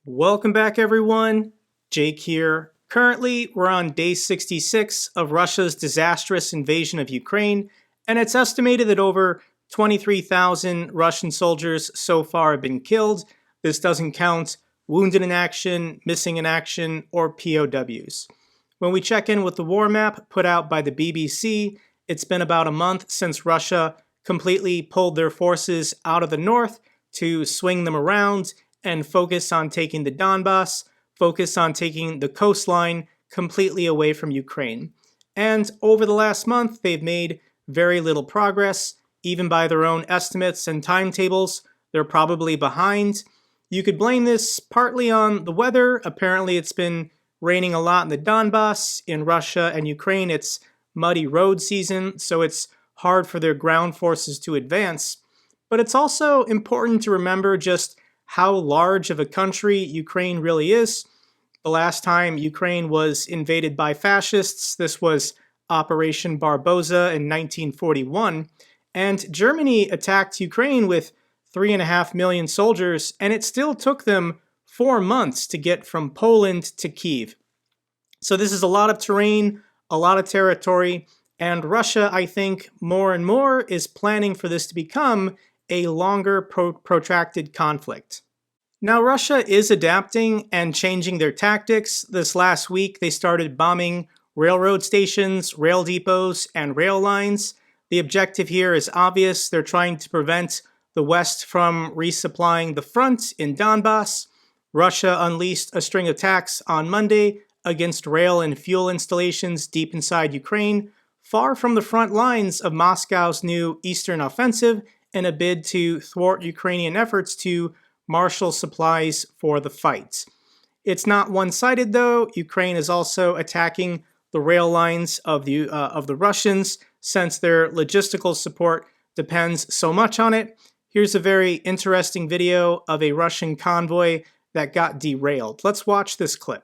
Welcome back, everyone. Jake here. Currently, we're on day 66 of Russia's disastrous invasion of Ukraine, and it's estimated that over 23,000 Russian soldiers so far have been killed. This doesn't count wounded in action, missing in action, or POWs. When we check in with the war map put out by the BBC, it's been about a month since Russia completely pulled their forces out of the north to swing them around and focus on taking the Donbass, focus on taking the coastline completely away from Ukraine. And over the last month, they've made very little progress. Even by their own estimates and timetables, they're probably behind. You could blame this partly on the weather. Apparently, it's been raining a lot in the Donbass. In Russia and Ukraine, it's muddy road season, so it's hard for their ground forces to advance. But it's also important to remember just how large of a country Ukraine really is. The last time Ukraine was invaded by fascists, this was Operation Barbarossa in 1941, and Germany attacked Ukraine with 3.5 million soldiers, and it still took them 4 months to get from Poland to Kyiv. So this is a lot of terrain, a lot of territory, and Russia, I think, more and more is planning for this to become a longer protracted conflict. Now, Russia is adapting and changing their tactics. This last week, they started bombing railroad stations, rail depots, and rail lines. The objective here is obvious. They're trying to prevent the West from resupplying the front in Donbass. Russia unleashed a string of attacks on Monday against rail and fuel installations deep inside Ukraine, far from the front lines of Moscow's new eastern offensive, in a bid to thwart Ukrainian efforts to marshal supplies for the fight. It's not one-sided, though. Ukraine is also attacking the rail lines of the Russians, since their logistical support depends so much on it. Here's a very interesting video of a Russian convoy that got derailed. Let's watch this clip.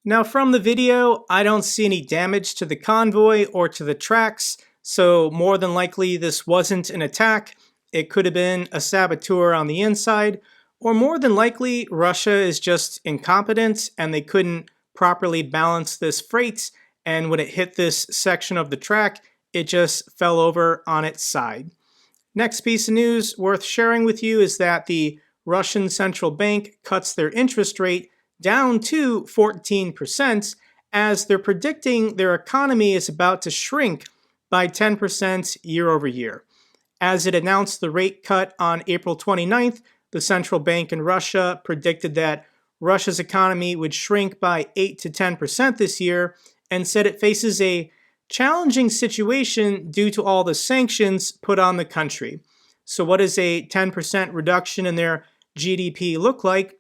Now, from the video, I don't see any damage to the convoy or to the tracks, so more than likely this wasn't an attack. It could have been a saboteur on the inside, or more than likely Russia is just incompetent and they couldn't properly balance this freight, and when it hit this section of the track, it just fell over on its side. Next piece of news worth sharing with you is that the Russian central bank cuts their interest rate down to 14%, as they're predicting their economy is about to shrink by 10% year over year. As it announced the rate cut on April 29th, the central bank in Russia predicted that Russia's economy would shrink by 8 to 10% this year, and said it faces a challenging situation due to all the sanctions put on the country. So what does a 10% reduction in their GDP look like?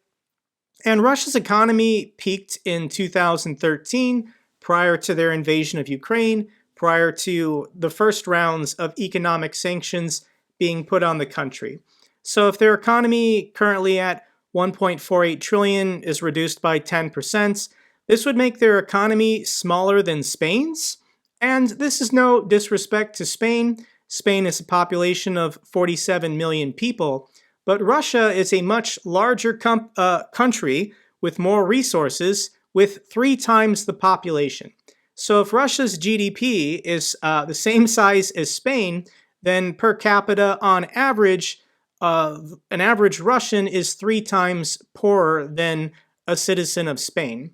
And Russia's economy peaked in 2013, prior to their invasion of Ukraine, prior to the first rounds of economic sanctions being put on the country. So if their economy, currently at 1.48 trillion, is reduced by 10%, this would make their economy smaller than Spain's. And this is no disrespect to Spain. Spain is a population of 47 million people. But Russia is a much larger country with more resources, with 3 times the population. So if Russia's GDP is the same size as Spain, then per capita on average, an average Russian is 3 times poorer than a citizen of Spain.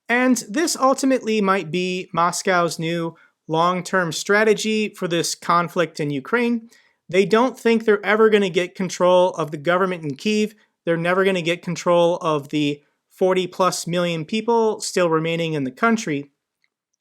And this ultimately might be Moscow's new long-term strategy for this conflict in Ukraine. They don't think they're ever going to get control of the government in Kyiv. They're never going to get control of the 40 plus million people still remaining in the country.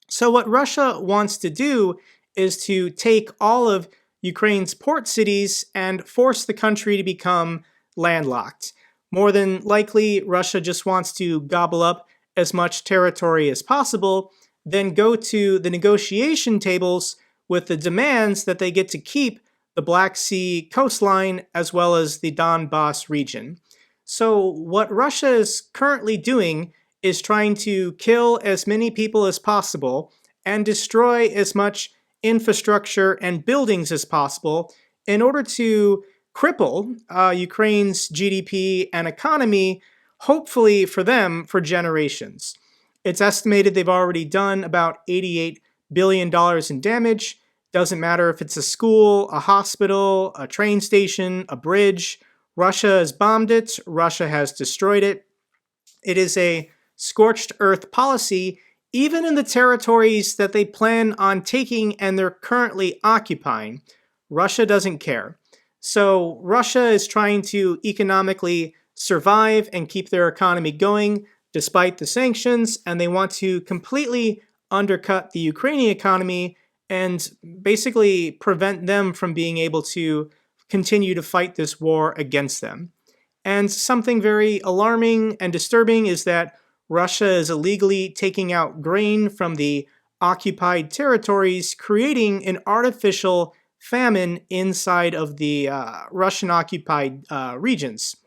So what Russia wants to do is to take all of Ukraine's port cities and force the country to become landlocked. More than likely, Russia just wants to gobble up as much territory as possible, then go to the negotiation tables with the demands that they get to keep the Black Sea coastline as well as the Donbas region. So what Russia is currently doing is trying to kill as many people as possible and destroy as much infrastructure and buildings as possible in order to cripple Ukraine's GDP and economy, hopefully for them, for generations. It's estimated they've already done about $88 billion in damage. Doesn't matter if it's a school, a hospital, a train station, a bridge. Russia has bombed it. Russia has destroyed it. It is a scorched earth policy, even in the territories that they plan on taking and they're currently occupying. Russia doesn't care. So Russia is trying to economically survive and keep their economy going despite the sanctions, and they want to completely undercut the Ukrainian economy and basically prevent them from being able to continue to fight this war against them. And something very alarming and disturbing is that Russia is illegally taking out grain from the occupied territories, creating an artificial famine inside of the Russian-occupied regions.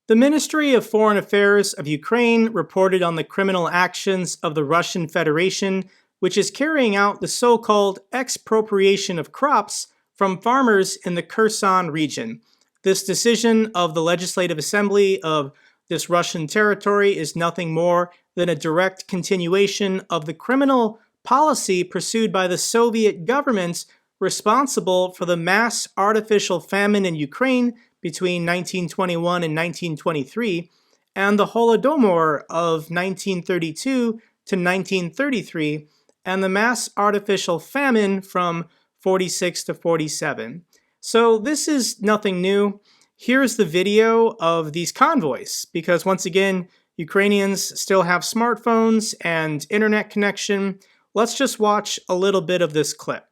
The Ministry of Foreign Affairs of Ukraine reported on the criminal actions of the Russian Federation, which is carrying out the so-called expropriation of crops from farmers in the Kherson region. This decision of the Legislative Assembly of this Russian territory is nothing more than a direct continuation of the criminal policy pursued by the Soviet governments responsible for the mass artificial famine in Ukraine between 1921 and 1923, and the Holodomor of 1932 to 1933, and the mass artificial famine from 46 to 47. So this is nothing new. Here's the video of these convoys, because once again, Ukrainians still have smartphones and internet connection. Let's just watch a little bit of this clip.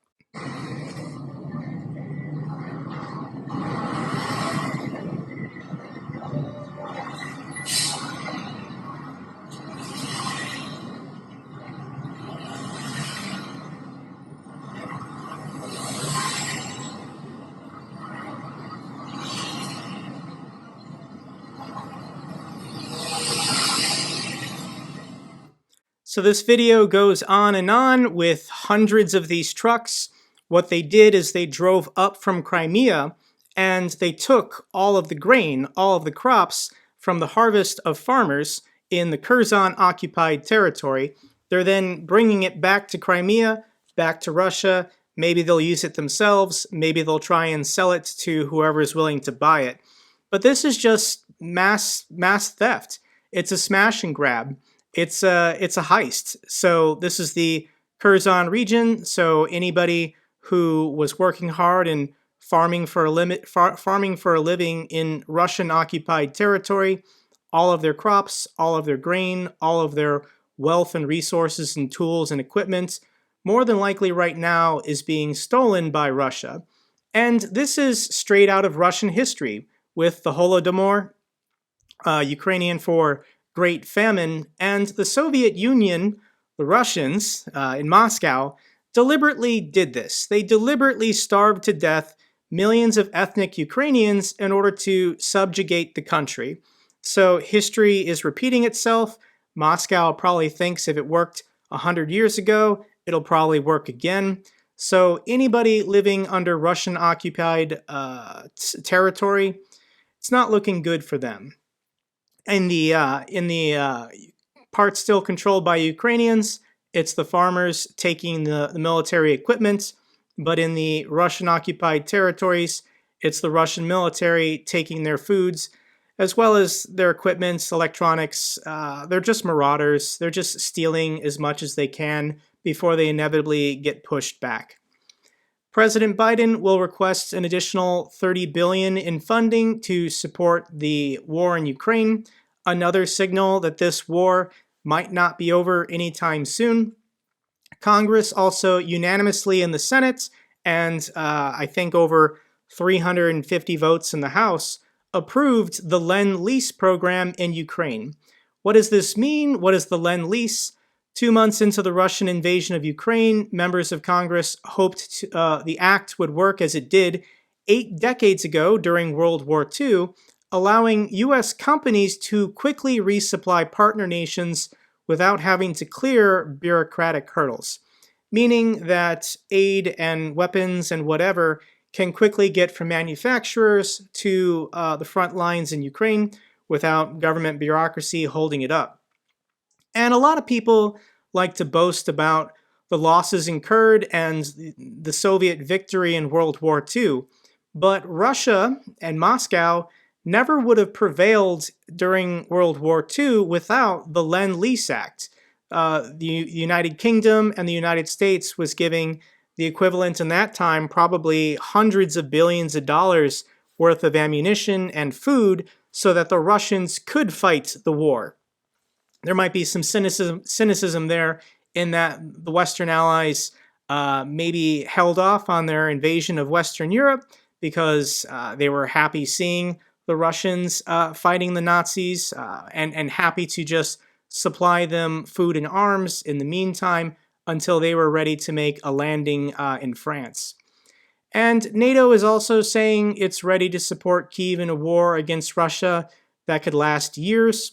So this video goes on and on with hundreds of these trucks. What they did is they drove up from Crimea and they took all of the grain, all of the crops from the harvest of farmers in the Kherson occupied territory. They're then bringing it back to Crimea, back to Russia. Maybe they'll use it themselves. Maybe they'll try and sell it to whoever is willing to buy it. But this is just mass theft. It's a smash and grab. It's a heist. So this is the Kherson region. So anybody who was working hard and farming for a living in Russian-occupied territory, all of their crops, all of their grain, all of their wealth and resources and tools and equipment, more than likely right now is being stolen by Russia. And this is straight out of Russian history with the Holodomor, Ukrainian for Great Famine, and the Soviet Union, the Russians in Moscow, deliberately did this. They deliberately starved to death millions of ethnic Ukrainians in order to subjugate the country. So history is repeating itself. Moscow probably thinks if it worked 100 years ago, it'll probably work again. So anybody living under Russian-occupied territory, it's not looking good for them. In the part still controlled by Ukrainians, it's the farmers taking the military equipment, but in the Russian-occupied territories, it's the Russian military taking their foods, as well as their equipment, electronics. They're just marauders. They're just stealing as much as they can before they inevitably get pushed back. President Biden will request an additional $30 billion in funding to support the war in Ukraine, another signal that this war might not be over anytime soon. Congress also unanimously in the Senate and I think over 350 votes in the House approved the LendLease program in Ukraine. What does this mean? What is the LendLease? 2 months into the Russian invasion of Ukraine, members of Congress hoped the act would work as it did 8 decades ago during World War II, allowing U.S. companies to quickly resupply partner nations without having to clear bureaucratic hurdles, meaning that aid and weapons and whatever can quickly get from manufacturers to the front lines in Ukraine without government bureaucracy holding it up. And a lot of people like to boast about the losses incurred and the Soviet victory in World War II, but Russia and Moscow never would have prevailed during World War II without the Lend-Lease Act. The United Kingdom and the United States was giving the equivalent in that time probably hundreds of billions of dollars worth of ammunition and food so that the Russians could fight the war. There might be some cynicism there in that the Western allies maybe held off on their invasion of Western Europe because they were happy seeing the Russians fighting the Nazis and happy to just supply them food and arms in the meantime until they were ready to make a landing in France. And NATO is also saying it's ready to support Kyiv in a war against Russia that could last years.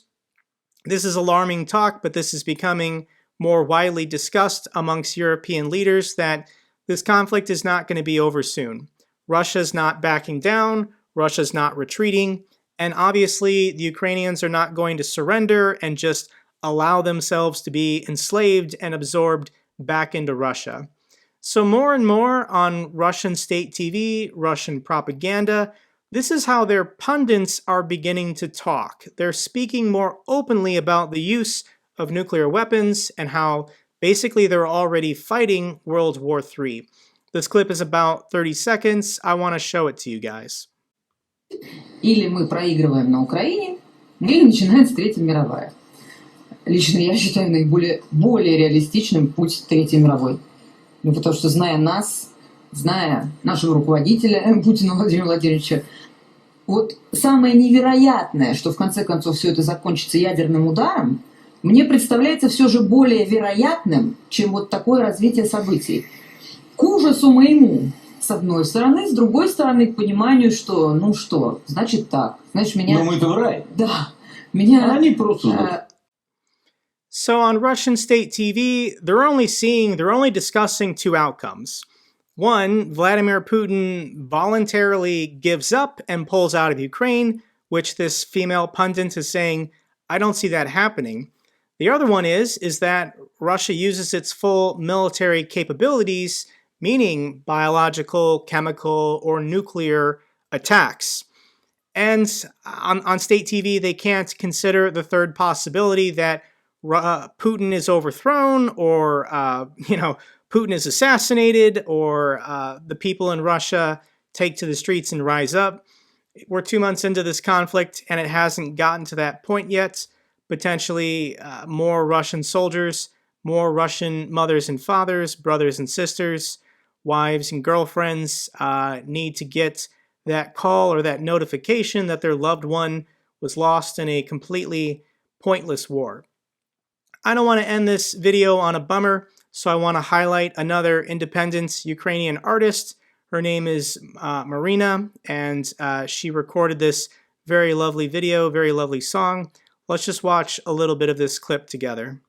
This is alarming talk, but this is becoming more widely discussed amongst European leaders that this conflict is not going to be over soon. Russia's not backing down, Russia's not retreating, and obviously the Ukrainians are not going to surrender and just allow themselves to be enslaved and absorbed back into Russia. So more and more on Russian state TV, Russian propaganda, this is how their pundits are beginning to talk. They're speaking more openly about the use of nuclear weapons and how basically they're already fighting World War III. This clip is about 30 seconds. I want to show it to you guys. Или мы проигрываем на Украине, или начинается Третья мировая. Лично я считаю более реалистичным путь Третьей мировой. Ну, потому что, зная нас, зная нашего руководителя Путина Владимира Владимировича, вот самое невероятное, что в конце концов все это закончится ядерным ударом, мне представляется все же более вероятным, чем вот такое развитие событий. К ужасу моему, с одной стороны, с другой стороны, к пониманию, что, ну что, значит так. Значит, меня... Но мы-то в рай. Да. Меня... Они просто... So on Russian state TV, they're only discussing two outcomes. One, Vladimir Putin voluntarily gives up and pulls out of Ukraine, which this female pundit is saying, I don't see that happening. The other one is that Russia uses its full military capabilities, meaning biological, chemical, or nuclear attacks. And on state TV, they can't consider the third possibility that Putin is overthrown, or Putin is assassinated, or the people in Russia take to the streets and rise up. We're 2 months into this conflict, and it hasn't gotten to that point yet. Potentially more Russian soldiers, more Russian mothers and fathers, brothers and sisters, wives and girlfriends need to get that call or that notification that their loved one was lost in a completely pointless war. I don't want to end this video on a bummer, so I want to highlight another independent Ukrainian artist. Her name is Marina, and she recorded this very lovely video, very lovely song. Let's just watch a little bit of this clip together.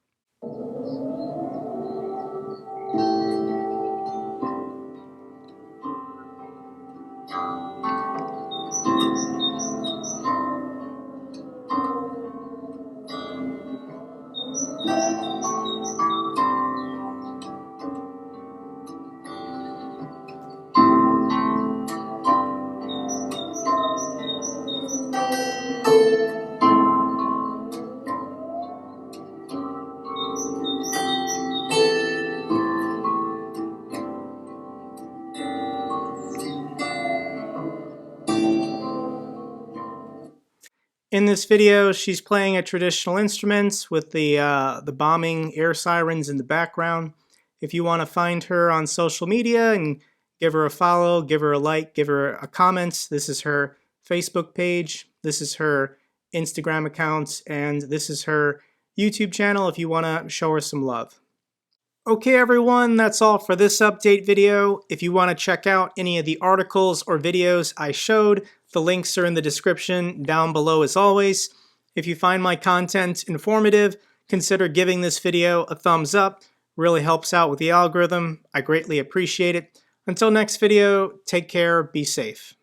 In this video, she's playing a traditional instrument with the bombing air sirens in the background. If you want to find her on social media and give her a follow, give her a like, give her a comment. This is her Facebook page. This is her Instagram account, and this is her YouTube channel if you want to show her some love. Okay, everyone, that's all for this update video. If you want to check out any of the articles or videos I showed, the links are in the description down below as always. If you find my content informative, consider giving this video a thumbs up. Really helps out with the algorithm. I greatly appreciate it. Until next video, take care, be safe.